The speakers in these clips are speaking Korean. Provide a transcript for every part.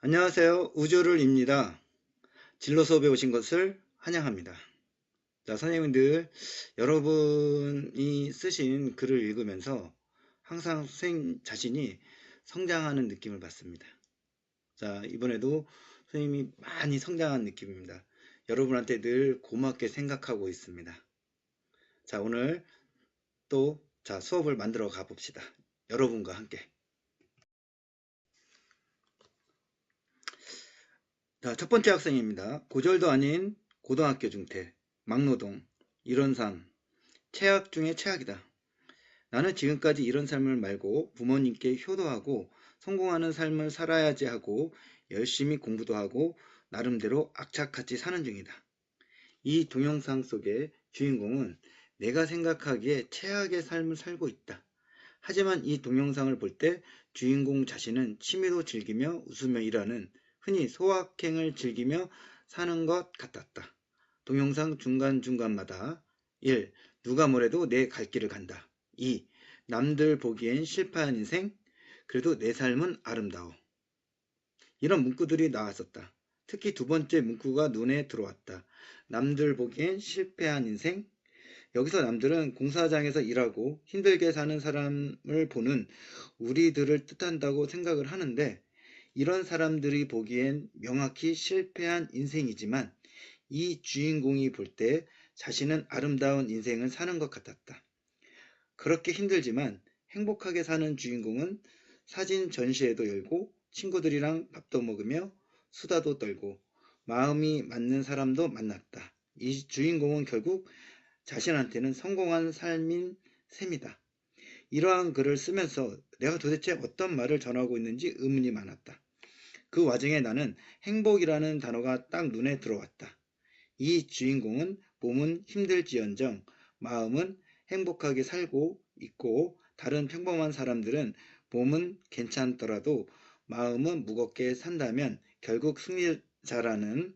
안녕하세요. 우주를입니다. 진로 수업에 오신 것을 환영합니다. 자, 선생님들, 여러분이 쓰신 글을 읽으면서 항상 선생님 자신이 성장하는 느낌을 받습니다. 자, 이번에도 선생님이 많이 성장한 느낌입니다. 여러분한테 늘 고맙게 생각하고 있습니다. 자, 오늘 또 수업을 만들어 가봅시다. 여러분과 함께. 자, 첫 번째 학생입니다. 고졸도 아닌 고등학교 중퇴, 막노동, 이런 삶, 최악 중에 최악이다. 나는 지금까지 이런 삶을 말고 부모님께 효도하고 성공하는 삶을 살아야지 하고 열심히 공부도 하고 나름대로 악착같이 사는 중이다. 이 동영상 속의 주인공은 내가 생각하기에 최악의 삶을 살고 있다. 하지만 이 동영상을 볼 때 주인공 자신은 취미도 즐기며 웃으며 일하는 흔히 소확행을 즐기며 사는 것 같았다. 동영상 중간중간마다 1. 누가 뭐래도 내 갈 길을 간다. 2. 남들 보기엔 실패한 인생, 그래도 내 삶은 아름다워. 이런 문구들이 나왔었다. 특히 두 번째 문구가 눈에 들어왔다. 남들 보기엔 실패한 인생, 여기서 남들은 공사장에서 일하고 힘들게 사는 사람을 보는 우리들을 뜻한다고 생각을 하는데, 이런 사람들이 보기엔 명확히 실패한 인생이지만 이 주인공이 볼 때 자신은 아름다운 인생을 사는 것 같았다. 그렇게 힘들지만 행복하게 사는 주인공은 사진 전시회도 열고 친구들이랑 밥도 먹으며 수다도 떨고 마음이 맞는 사람도 만났다. 이 주인공은 결국 자신한테는 성공한 삶인 셈이다. 이러한 글을 쓰면서 내가 도대체 어떤 말을 전하고 있는지 의문이 많았다. 그 와중에 나는 행복이라는 단어가 딱 눈에 들어왔다. 이 주인공은 몸은 힘들지언정 마음은 행복하게 살고 있고, 다른 평범한 사람들은 몸은 괜찮더라도 마음은 무겁게 산다면 결국 승리자라는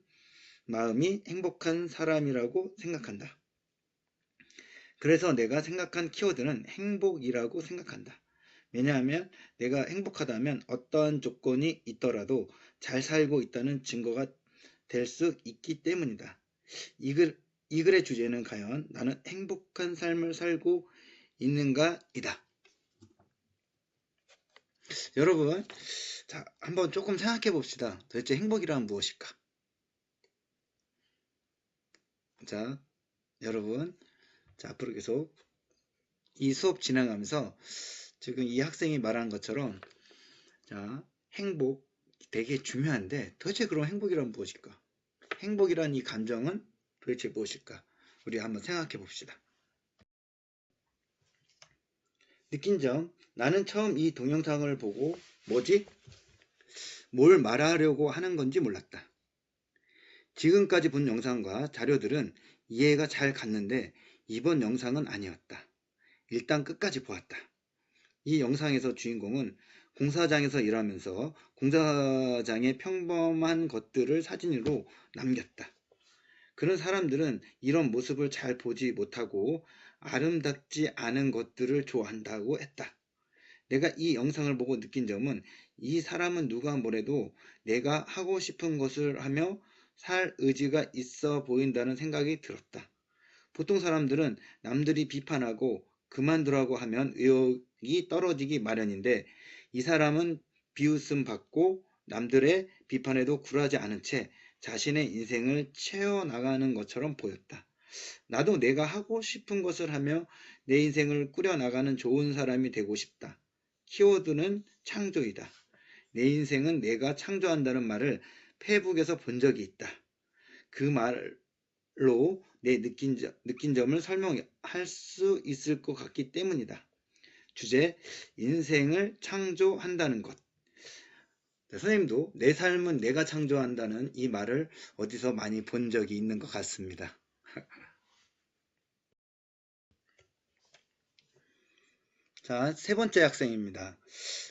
마음이 행복한 사람이라고 생각한다. 그래서 내가 생각한 키워드는 행복이라고 생각한다. 왜냐하면 내가 행복하다면 어떠한 조건이 있더라도 잘 살고 있다는 증거가 될 수 있기 때문이다. 이 글의 주제는 과연 나는 행복한 삶을 살고 있는가이다. 여러분, 자, 한번 조금 생각해 봅시다. 도대체 행복이란 무엇일까? 자, 여러분, 자, 앞으로 계속 이 수업 진행하면서 지금 이 학생이 말한 것처럼, 자, 행복 되게 중요한데 도대체 그럼 행복이란 무엇일까? 행복이란 이 감정은 도대체 무엇일까? 우리 한번 생각해 봅시다. 느낀 점, 나는 처음 이 동영상을 보고 뭐지? 뭘 말하려고 하는 건지 몰랐다. 지금까지 본 영상과 자료들은 이해가 잘 갔는데 이번 영상은 아니었다. 일단 끝까지 보았다. 이 영상에서 주인공은 공사장에서 일하면서 공사장의 평범한 것들을 사진으로 남겼다. 그런 사람들은 이런 모습을 잘 보지 못하고 아름답지 않은 것들을 좋아한다고 했다. 내가 이 영상을 보고 느낀 점은 이 사람은 누가 뭐래도 내가 하고 싶은 것을 하며 살 의지가 있어 보인다는 생각이 들었다. 보통 사람들은 남들이 비판하고 그만두라고 하면 의욕이 떨어지기 마련인데, 이 사람은 비웃음 받고 남들의 비판에도 굴하지 않은 채 자신의 인생을 채워나가는 것처럼 보였다. 나도 내가 하고 싶은 것을 하며 내 인생을 꾸려나가는 좋은 사람이 되고 싶다. 키워드는 창조이다. 내 인생은 내가 창조한다는 말을 페이북에서 본 적이 있다. 그 말로 내 느낀 점을 설명할 수 있을 것 같기 때문이다. 주제, 인생을 창조한다는 것. 선생님도 내 삶은 내가 창조한다는 이 말을 어디서 많이 본 적이 있는 것 같습니다. 자, 세 번째 학생입니다.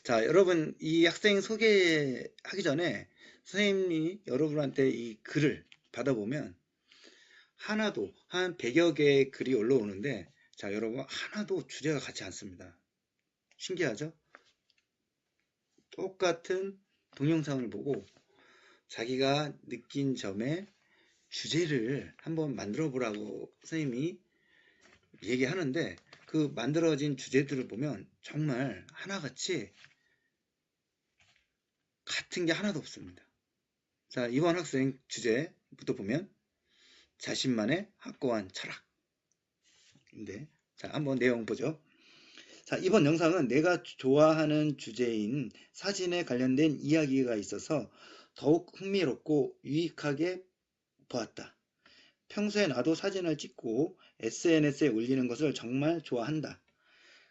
자, 여러분, 이 학생 소개하기 전에 선생님이 여러분한테 이 글을 받아보면 하나도, 한 100여 개의 글이 올라오는데, 자, 여러분, 하나도 주제가 같지 않습니다. 신기하죠? 똑같은 동영상을 보고 자기가 느낀 점에 주제를 한번 만들어 보라고 선생님이 얘기하는데, 그 만들어진 주제들을 보면 정말 하나같이 같은 게 하나도 없습니다. 자, 이번 학생 주제부터 보면 자신만의 확고한 철학인데, 자, 한번 내용 보죠. 자, 이번 영상은 내가 좋아하는 주제인 사진에 관련된 이야기가 있어서 더욱 흥미롭고 유익하게 보았다. 평소에 나도 사진을 찍고 SNS에 올리는 것을 정말 좋아한다.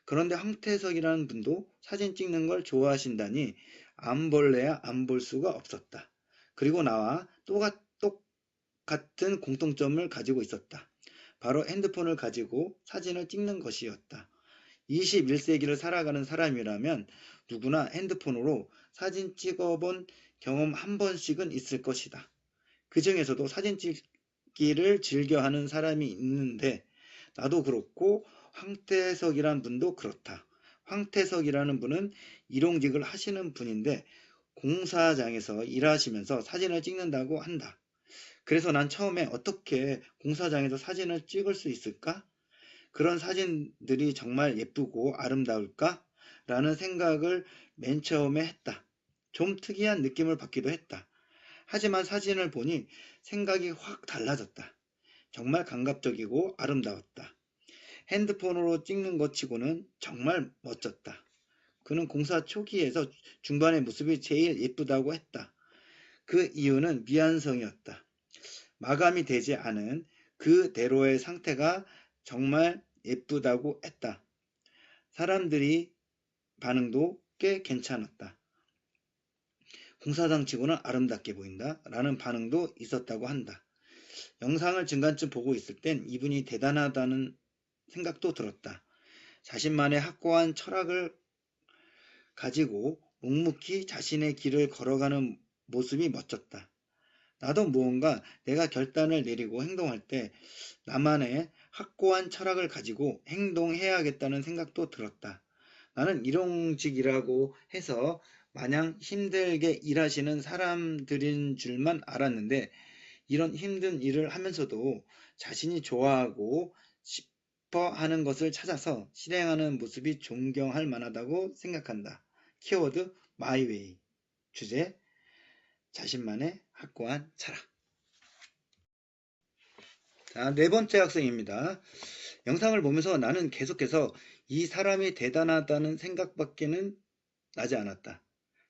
그런데 황태석이라는 분도 사진 찍는 걸 좋아하신다니 안 볼래야 안 볼 수가 없었다. 그리고 나와 똑같은 공통점을 가지고 있었다. 바로 핸드폰을 가지고 사진을 찍는 것이었다. 21세기를 살아가는 사람이라면 누구나 핸드폰으로 사진 찍어본 경험 한 번씩은 있을 것이다. 그 중에서도 사진 찍기를 즐겨하는 사람이 있는데 나도 그렇고 황태석이라는 분도 그렇다. 황태석이라는 분은 일용직을 하시는 분인데 공사장에서 일하시면서 사진을 찍는다고 한다. 그래서 난 처음에 어떻게 공사장에서 사진을 찍을 수 있을까? 그런 사진들이 정말 예쁘고 아름다울까? 라는 생각을 맨 처음에 했다. 좀 특이한 느낌을 받기도 했다. 하지만 사진을 보니 생각이 확 달라졌다. 정말 감각적이고 아름다웠다. 핸드폰으로 찍는 것 치고는 정말 멋졌다. 그는 공사 초기에서 중반의 모습이 제일 예쁘다고 했다. 그 이유는 미완성이었다. 마감이 되지 않은 그대로의 상태가 정말 예쁘다고 했다. 사람들이 반응도 꽤 괜찮았다. 공사장 치고는 아름답게 보인다 라는 반응도 있었다고 한다. 영상을 중간쯤 보고 있을 땐 이분이 대단하다는 생각도 들었다. 자신만의 확고한 철학을 가지고 묵묵히 자신의 길을 걸어가는 모습이 멋졌다. 나도 무언가 내가 결단을 내리고 행동할 때 나만의 확고한 철학을 가지고 행동해야겠다는 생각도 들었다. 나는 일용직이라고 해서 마냥 힘들게 일하시는 사람들인 줄만 알았는데 이런 힘든 일을 하면서도 자신이 좋아하고 싶어 하는 것을 찾아서 실행하는 모습이 존경할 만하다고 생각한다. 키워드 마이웨이. 주제 자신만의 확고한 철학. 자, 네 번째 학생입니다. 영상을 보면서 나는 계속해서 이 사람이 대단하다는 생각밖에는 나지 않았다.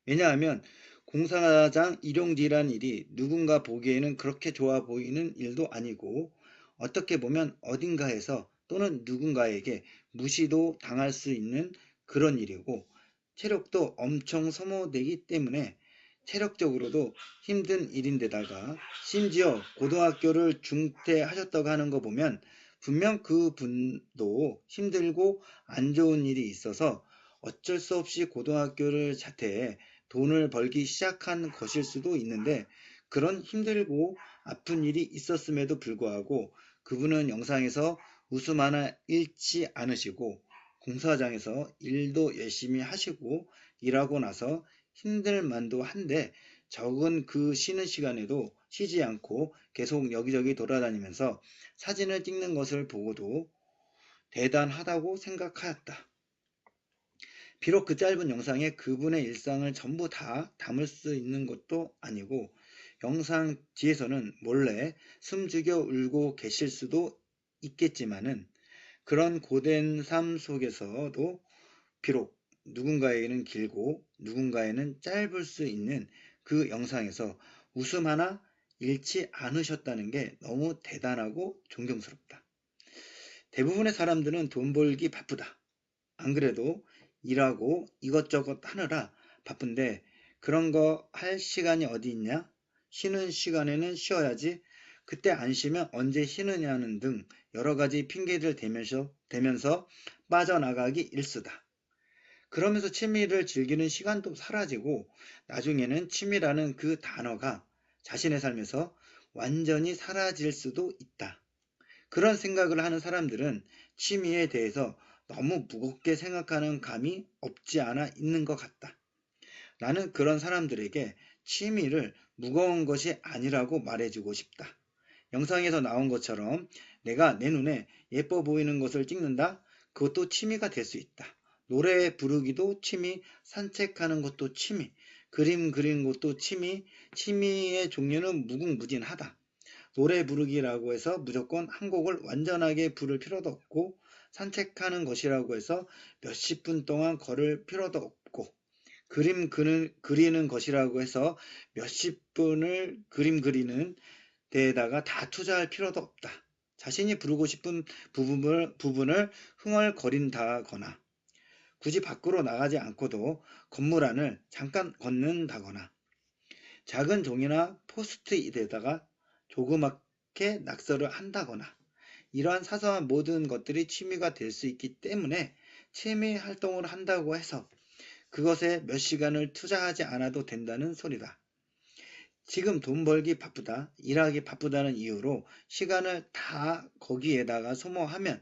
왜냐하면 공사장 일용직이란 일이 누군가 보기에는 그렇게 좋아 보이는 일도 아니고 어떻게 보면 어딘가에서 또는 누군가에게 무시도 당할 수 있는 그런 일이고 체력도 엄청 소모되기 때문에 체력적으로도 힘든 일인데다가 심지어 고등학교를 중퇴하셨다고 하는 거 보면 분명 그 분도 힘들고 안 좋은 일이 있어서 어쩔 수 없이 고등학교를 자퇴해 돈을 벌기 시작한 것일 수도 있는데 그런 힘들고 아픈 일이 있었음에도 불구하고 그분은 영상에서 웃음 하나 잃지 않으시고 공사장에서 일도 열심히 하시고 일하고 나서 힘들만도 한데 적은 그 쉬는 시간에도 쉬지 않고 계속 여기저기 돌아다니면서 사진을 찍는 것을 보고도 대단하다고 생각하였다. 비록 그 짧은 영상에 그분의 일상을 전부 다 담을 수 있는 것도 아니고 영상 뒤에서는 몰래 숨죽여 울고 계실 수도 있겠지만은 그런 고된 삶 속에서도 비록 누군가에게는 길고 누군가에는 짧을 수 있는 그 영상에서 웃음 하나 잃지 않으셨다는 게 너무 대단하고 존경스럽다. 대부분의 사람들은 돈 벌기 바쁘다. 안 그래도 일하고 이것저것 하느라 바쁜데 그런 거 할 시간이 어디 있냐? 쉬는 시간에는 쉬어야지. 그때 안 쉬면 언제 쉬느냐는 등 여러 가지 핑계를 대면서 빠져나가기 일쑤다. 그러면서 취미를 즐기는 시간도 사라지고 나중에는 취미라는 그 단어가 자신의 삶에서 완전히 사라질 수도 있다. 그런 생각을 하는 사람들은 취미에 대해서 너무 무겁게 생각하는 감이 없지 않아 있는 것 같다. 나는 그런 사람들에게 취미를 무거운 것이 아니라고 말해주고 싶다. 영상에서 나온 것처럼 내가 내 눈에 예뻐 보이는 것을 찍는다? 그것도 취미가 될 수 있다. 노래 부르기도 취미, 산책하는 것도 취미, 그림 그리는 것도 취미, 취미의 종류는 무궁무진하다. 노래 부르기라고 해서 무조건 한 곡을 완전하게 부를 필요도 없고, 산책하는 것이라고 해서 몇십 분 동안 걸을 필요도 없고, 그리는 것이라고 해서 몇십 분을 그림 그리는 데에다가 다 투자할 필요도 없다. 자신이 부르고 싶은 부분을 흥얼거린다거나, 굳이 밖으로 나가지 않고도 건물 안을 잠깐 걷는다거나, 작은 종이나 포스트잇에다가 조그맣게 낙서를 한다거나, 이러한 사소한 모든 것들이 취미가 될 수 있기 때문에 취미 활동을 한다고 해서 그것에 몇 시간을 투자하지 않아도 된다는 소리다. 지금 돈 벌기 바쁘다, 일하기 바쁘다는 이유로 시간을 다 거기에다가 소모하면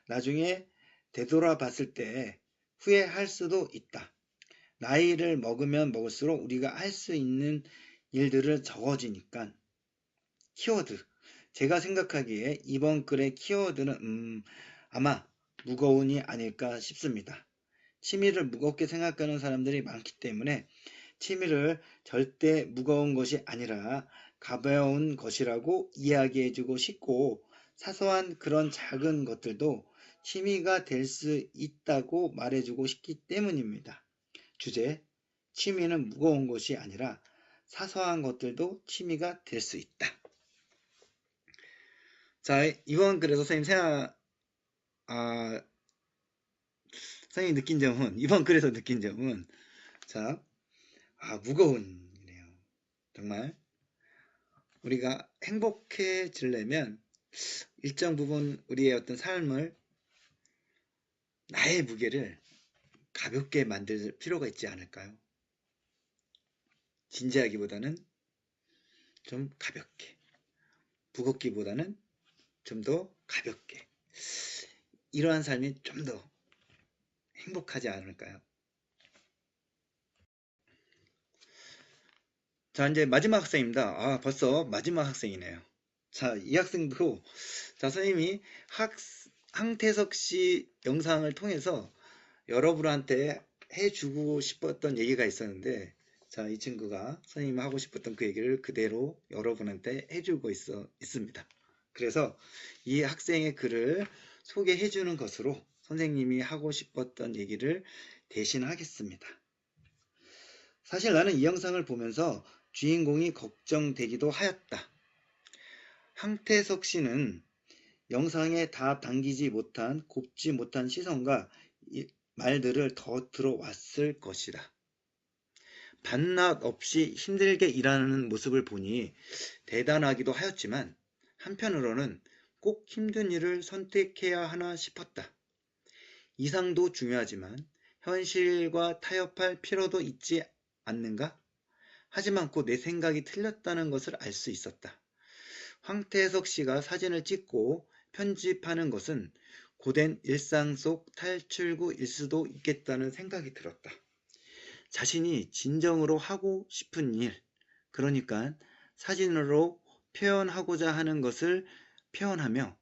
나중에 되돌아봤을 때 후회할 수도 있다. 나이를 먹으면 먹을수록 우리가 할 수 있는 일들을 적어지니까. 키워드. 제가 생각하기에 이번 글의 키워드는 아마 무거운이 아닐까 싶습니다. 취미를 무겁게 생각하는 사람들이 많기 때문에 취미를 절대 무거운 것이 아니라 가벼운 것이라고 이야기해주고 싶고, 사소한 그런 작은 것들도 취미가 될 수 있다고 말해주고 싶기 때문입니다. 주제, 취미는 무거운 것이 아니라 사소한 것들도 취미가 될 수 있다. 자, 이번 글에서 선생님이 느낀 점은, 이번 글에서 느낀 점은, 자, 무거운이네요. 정말 우리가 행복해지려면 일정 부분 우리의 어떤 삶을, 나의 무게를 가볍게 만들 필요가 있지 않을까요? 진지하기보다는 좀 가볍게, 무겁기보다는 좀 더 가볍게, 이러한 삶이 좀 더 행복하지 않을까요? 자, 이제 마지막 학생입니다. 벌써 마지막 학생이네요. 자, 이 학생도, 자, 선생님이 황태석 씨 영상을 통해서 여러분한테 해주고 싶었던 얘기가 있었는데, 자, 이 친구가 선생님이 하고 싶었던 그 얘기를 그대로 여러분한테 해주고 있습니다. 그래서 이 학생의 글을 소개해주는 것으로 선생님이 하고 싶었던 얘기를 대신하겠습니다. 사실 나는 이 영상을 보면서 주인공이 걱정되기도 하였다. 황태석 씨는 영상에 다 담기지 못한, 곱지 못한 시선과 말들을 더 들어왔을 것이다. 반납 없이 힘들게 일하는 모습을 보니 대단하기도 하였지만, 한편으로는 꼭 힘든 일을 선택해야 하나 싶었다. 이상도 중요하지만 현실과 타협할 필요도 있지 않는가? 하지만 곧 내 생각이 틀렸다는 것을 알 수 있었다. 황태석 씨가 사진을 찍고 편집하는 것은 고된 일상 속 탈출구일 수도 있겠다는 생각이 들었다. 자신이 진정으로 하고 싶은 일, 그러니까 사진으로 표현하고자 하는 것을 표현하며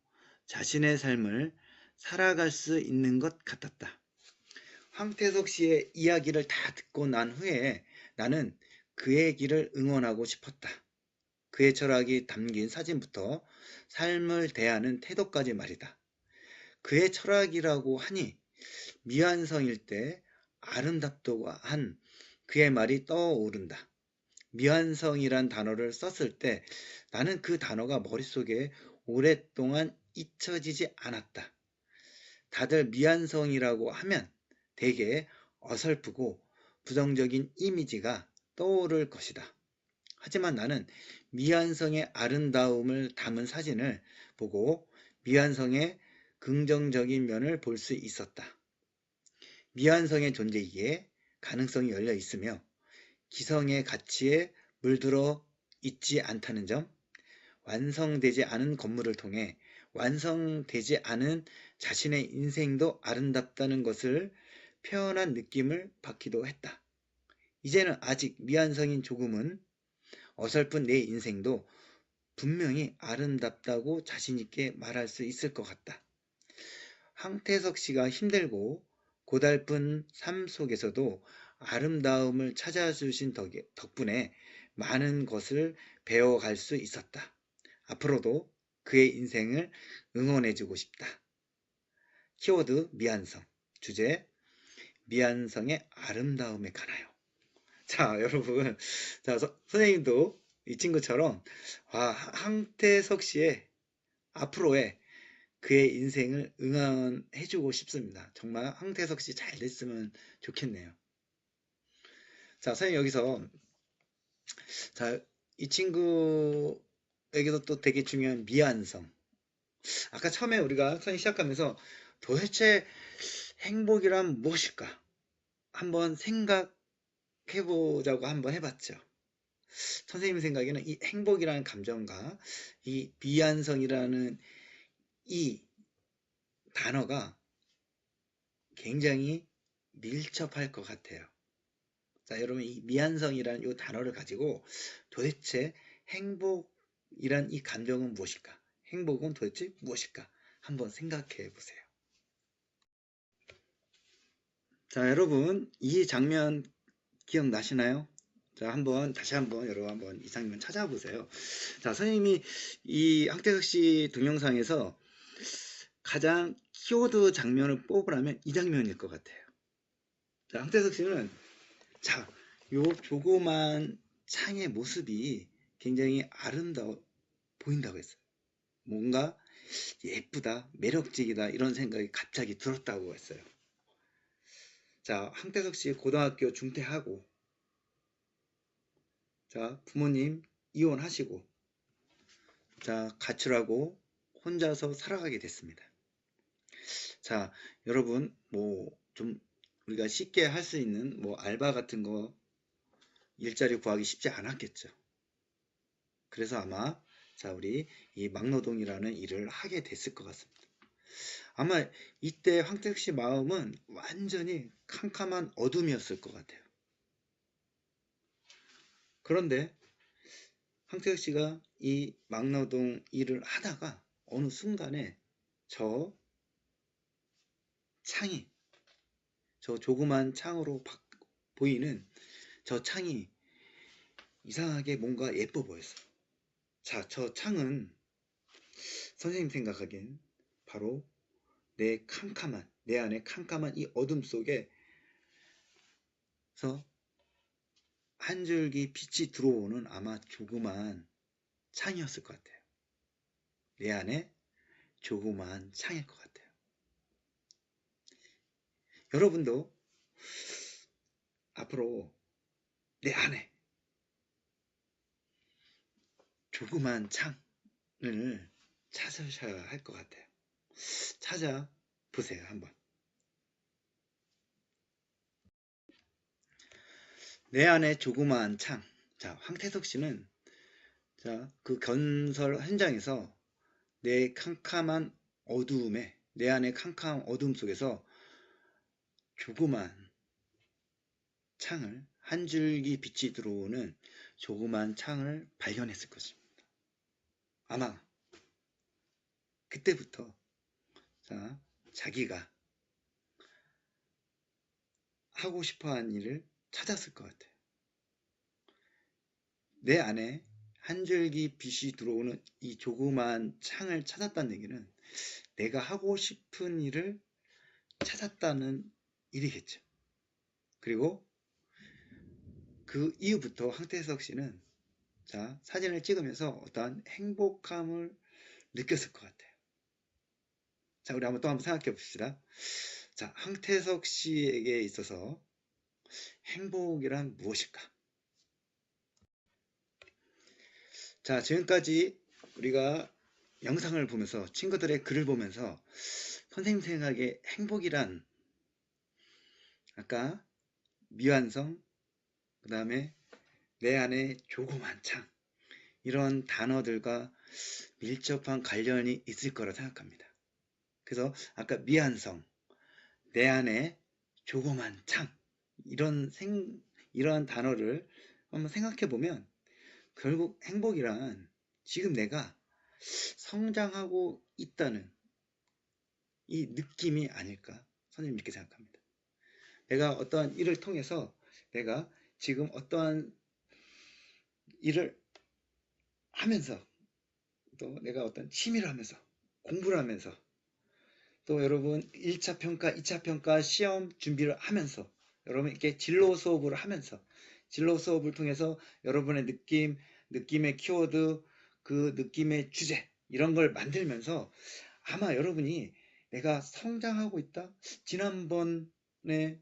자신의 삶을 살아갈 수 있는 것 같았다. 황태석 씨의 이야기를 다 듣고 난 후에 나는 그의 길을 응원하고 싶었다. 그의 철학이 담긴 사진부터 삶을 대하는 태도까지 말이다. 그의 철학이라고 하니 미완성일 때 아름답다고 한 그의 말이 떠오른다. 미완성이란 단어를 썼을 때 나는 그 단어가 머릿속에 오랫동안 잊혀지지 않았다. 다들 미완성이라고 하면 되게 어설프고 부정적인 이미지가 떠오를 것이다. 하지만 나는 미완성의 아름다움을 담은 사진을 보고 미완성의 긍정적인 면을 볼 수 있었다. 미완성의 존재이기에 가능성이 열려 있으며 기성의 가치에 물들어 있지 않다는 점, 완성되지 않은 건물을 통해 완성되지 않은 자신의 인생도 아름답다는 것을 표현한 느낌을 받기도 했다. 이제는 아직 미완성인 조금은 어설픈 내 인생도 분명히 아름답다고 자신있게 말할 수 있을 것 같다. 황태석 씨가 힘들고 고달픈 삶 속에서도 아름다움을 찾아주신 덕분에 많은 것을 배워갈 수 있었다. 앞으로도 그의 인생을 응원해주고 싶다. 키워드 미완성. 주제 미완성의 아름다움에 관하여. 자, 여러분. 자, 선생님도 이 친구처럼 황태석 씨의 앞으로의 그의 인생을 응원해주고 싶습니다. 정말 황태석 씨 잘 됐으면 좋겠네요. 자, 선생님 여기서 자, 이 친구에게도 또 되게 중요한 미완성. 아까 처음에 우리가 선생님 시작하면서 도대체 행복이란 무엇일까? 한번 생각해보자고 한번 해봤죠. 선생님 생각에는 이 행복이라는 감정과 이 미완성이라는 이 단어가 굉장히 밀접할 것 같아요. 자, 여러분 이 미완성이라는 이 단어를 가지고 도대체 행복이란 이 감정은 무엇일까? 행복은 도대체 무엇일까? 한번 생각해 보세요. 자, 여러분 이 장면 기억나시나요? 자, 다시 한번 여러분 한번 이 장면 찾아보세요. 자, 선생님이 이 황태석 씨 동영상에서 가장 키워드 장면을 뽑으라면 이 장면일 것 같아요. 자, 황태석 씨는 자, 요 조그만 창의 모습이 굉장히 아름다워 보인다고 했어요. 뭔가 예쁘다, 매력적이다 이런 생각이 갑자기 들었다고 했어요. 자, 황태석 씨 고등학교 중퇴하고 자, 부모님 이혼하시고 자, 가출하고 혼자서 살아가게 됐습니다. 자, 여러분 좀 우리가 쉽게 할 수 있는 알바 같은 거 일자리 구하기 쉽지 않았겠죠. 그래서 아마 자, 우리 이 막노동이라는 일을 하게 됐을 것 같습니다. 아마 이때 황태석 씨 마음은 완전히 캄캄한 어둠이었을 것 같아요. 그런데 황태석 씨가 이 막노동 일을 하다가 어느 순간에 저 창이 저 조그만 창으로 보이는 저 창이 이상하게 뭔가 예뻐 보였어요. 자, 저 창은 선생님 생각하기엔 바로 내 안에 캄캄한 이 어둠 속에서 한 줄기 빛이 들어오는 아마 조그만 창이었을 것 같아요. 내 안에 조그만 창일 것 같아요. 여러분도 앞으로 내 안에 조그만 창을 찾으셔야 할 것 같아요. 찾아보세요, 한번. 내 안에 조그마한 창. 자, 황태석 씨는 자, 그 건설 현장에서 내 안에 캄캄한 어둠 속에서 조그만 창을, 한 줄기 빛이 들어오는 조그만 창을 발견했을 것입니다. 아마 그때부터 자, 자기가 하고 싶어하는 일을 찾았을 것 같아요. 내 안에 한 줄기 빛이 들어오는 이 조그만 창을 찾았다는 얘기는 내가 하고 싶은 일을 찾았다는 일이겠죠. 그리고 그 이후부터 황태석 씨는 자, 사진을 찍으면서 어떠한 행복함을 느꼈을 것 같아요. 자, 우리 한번 생각해 봅시다. 자, 황태석 씨에게 있어서 행복이란 무엇일까? 자, 지금까지 우리가 영상을 보면서 친구들의 글을 보면서 선생님 생각에 행복이란 아까 미완성, 그 다음에 내 안에 조그만 창 이런 단어들과 밀접한 관련이 있을 거라 생각합니다. 그래서 아까 미완성, 내 안에 조그만 창 이러한 단어를 한번 생각해 보면 결국 행복이란 지금 내가 성장하고 있다는 이 느낌이 아닐까 선생님 이렇게 생각합니다. 내가 어떠한 일을 통해서 내가 지금 어떠한 일을 하면서 또 내가 어떤 취미를 하면서 공부를 하면서 또 여러분 1차 평가, 2차 평가 시험 준비를 하면서 여러분 이렇게 진로 수업을 하면서 진로 수업을 통해서 여러분의 느낌, 느낌의 키워드, 그 느낌의 주제 이런 걸 만들면서 아마 여러분이 내가 성장하고 있다? 지난번의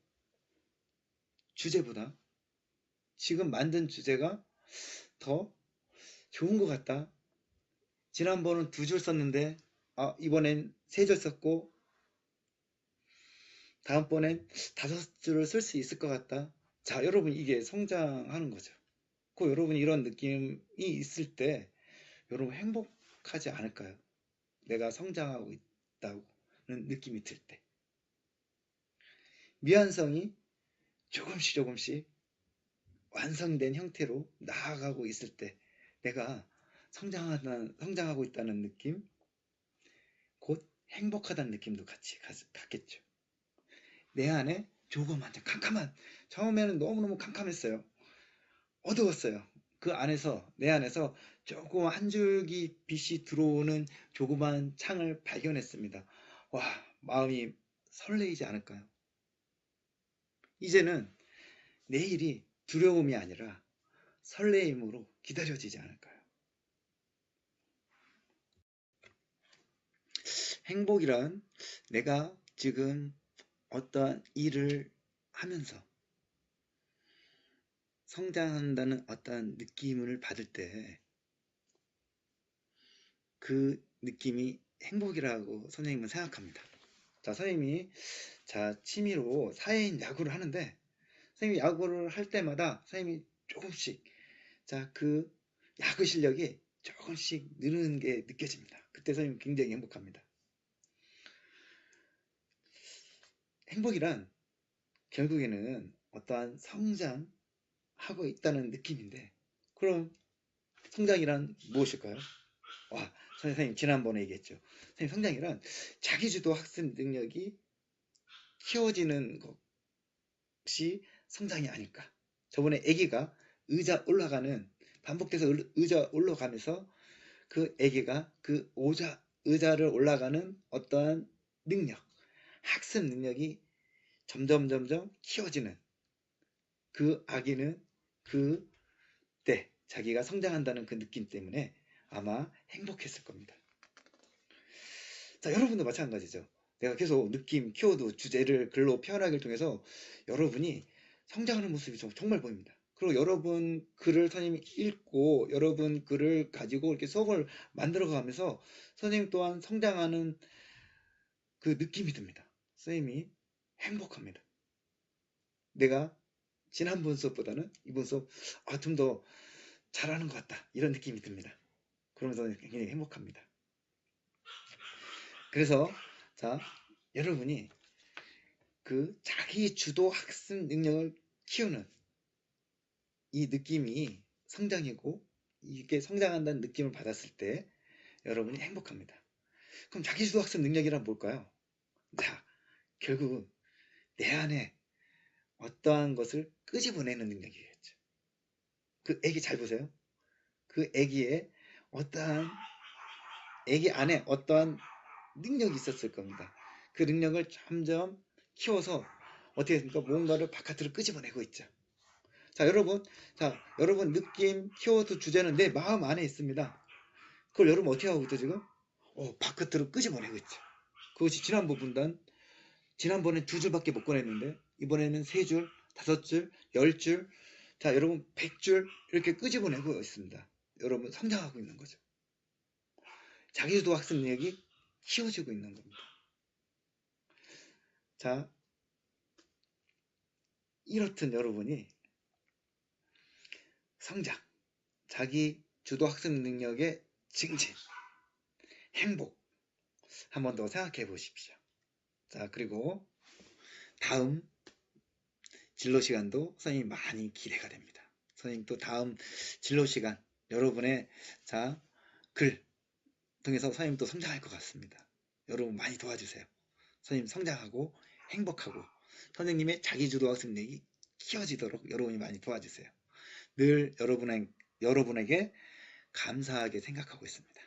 주제보다 지금 만든 주제가 더 좋은 것 같다. 지난번은 2줄 썼는데 이번엔 3줄 썼고 다음번엔 5줄을 쓸 수 있을 것 같다. 자, 여러분 이게 성장하는 거죠. 그 여러분이 이런 느낌이 있을 때 여러분 행복하지 않을까요? 내가 성장하고 있다는 느낌이 들 때. 미완성이 조금씩 완성된 형태로 나아가고 있을 때 내가 성장하고 있다는 느낌, 곧 행복하다는 느낌도 같이 갖겠죠. 내 안에 조그만 캄캄한 처음에는 너무너무 캄캄했어요. 어두웠어요. 그 안에서 내 안에서 조금 한 줄기 빛이 들어오는 조그만 창을 발견했습니다. 와, 마음이 설레이지 않을까요? 이제는 내일이 두려움이 아니라 설레임으로 기다려지지 않을까요? 행복이란 내가 지금 어떠한 일을 하면서 성장한다는 어떠한 느낌을 받을 때 그 느낌이 행복이라고 선생님은 생각합니다. 자, 선생님이 취미로 사회인 야구를 하는데 선생님이 야구를 할 때마다 선생님이 조금씩 그 야구 실력이 조금씩 느는 게 느껴집니다. 그때 선생님 굉장히 행복합니다. 행복이란 결국에는 어떠한 성장하고 있다는 느낌인데 그럼 성장이란 무엇일까요? 와, 선생님 지난번에 얘기했죠. 선생님 성장이란 자기주도 학습 능력이 키워지는 것이 성장이 아닐까. 저번에 아기가 의자 올라가는 반복돼서 의자 올라가면서 그 아기가 그 의자를 올라가는 어떠한 능력, 학습 능력이 점점 키워지는 그 아기는 그때 자기가 성장한다는 그 느낌 때문에 아마 행복했을 겁니다. 자, 여러분도 마찬가지죠. 내가 계속 느낌, 키워드, 주제를 글로 표현하기를 통해서 여러분이 성장하는 모습이 정말 보입니다. 그리고 여러분 글을 선생님이 읽고 여러분 글을 가지고 이렇게 수업을 만들어 가면서 선생님 또한 성장하는 그 느낌이 듭니다. 선생님이 행복합니다. 내가 지난번 수업보다는 이번 수업 좀 더 잘하는 것 같다. 이런 느낌이 듭니다. 그러면서 굉장히 행복합니다. 그래서 여러분이 그 자기 주도 학습 능력을 키우는 이 느낌이 성장이고 이게 성장한다는 느낌을 받았을 때 여러분이 행복합니다. 그럼 자기 주도 학습 능력이란 뭘까요? 결국 내 안에 어떠한 것을 끄집어내는 능력이겠죠. 그 애기 잘 보세요. 그 애기의 애기 안에 어떠한 능력이 있었을 겁니다. 그 능력을 점점 키워서 어떻게 됩니까? 뭔가를 바깥으로 끄집어내고 있죠. 여러분, 여러분 느낌, 키워드 주제는 내 마음 안에 있습니다. 그걸 여러분 어떻게 하고 있죠, 지금? 바깥으로 끄집어내고 있죠. 그것이 지난번에 2줄밖에 못 꺼냈는데, 이번에는 3줄, 5줄, 10줄, 여러분 100줄 이렇게 끄집어내고 있습니다. 여러분 성장하고 있는 거죠. 자기주도 학습 능력이 키워지고 있는 겁니다. 이렇듯 여러분이 성장, 자기 주도 학습 능력의 증진, 행복 한 번 더 생각해 보십시오. 그리고 다음 진로 시간도 선생님이 많이 기대가 됩니다. 선생님 또 다음 진로 시간 여러분의 글 통해서 선생님 또 성장할 것 같습니다. 여러분 많이 도와주세요. 선생님 성장하고 행복하고 선생님의 자기주도 학습력이 키워지도록 여러분이 많이 도와주세요. 늘 여러분에게 감사하게 생각하고 있습니다.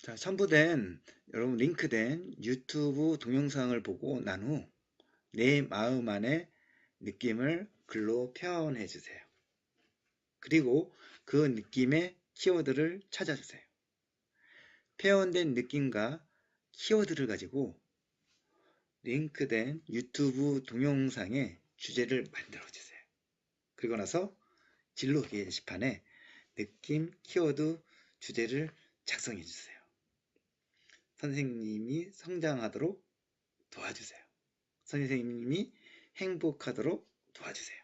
자, 첨부된 여러분 링크된 유튜브 동영상을 보고 난 후 내 마음 안의 느낌을 글로 표현해 주세요. 그리고 그 느낌의 키워드를 찾아주세요. 표현된 느낌과 키워드를 가지고 링크된 유튜브 동영상의 주제를 만들어 주세요. 그리고 나서 진로 게시판에 느낌, 키워드, 주제를 작성해 주세요. 선생님이 성장하도록 도와주세요. 선생님이 행복하도록 도와주세요.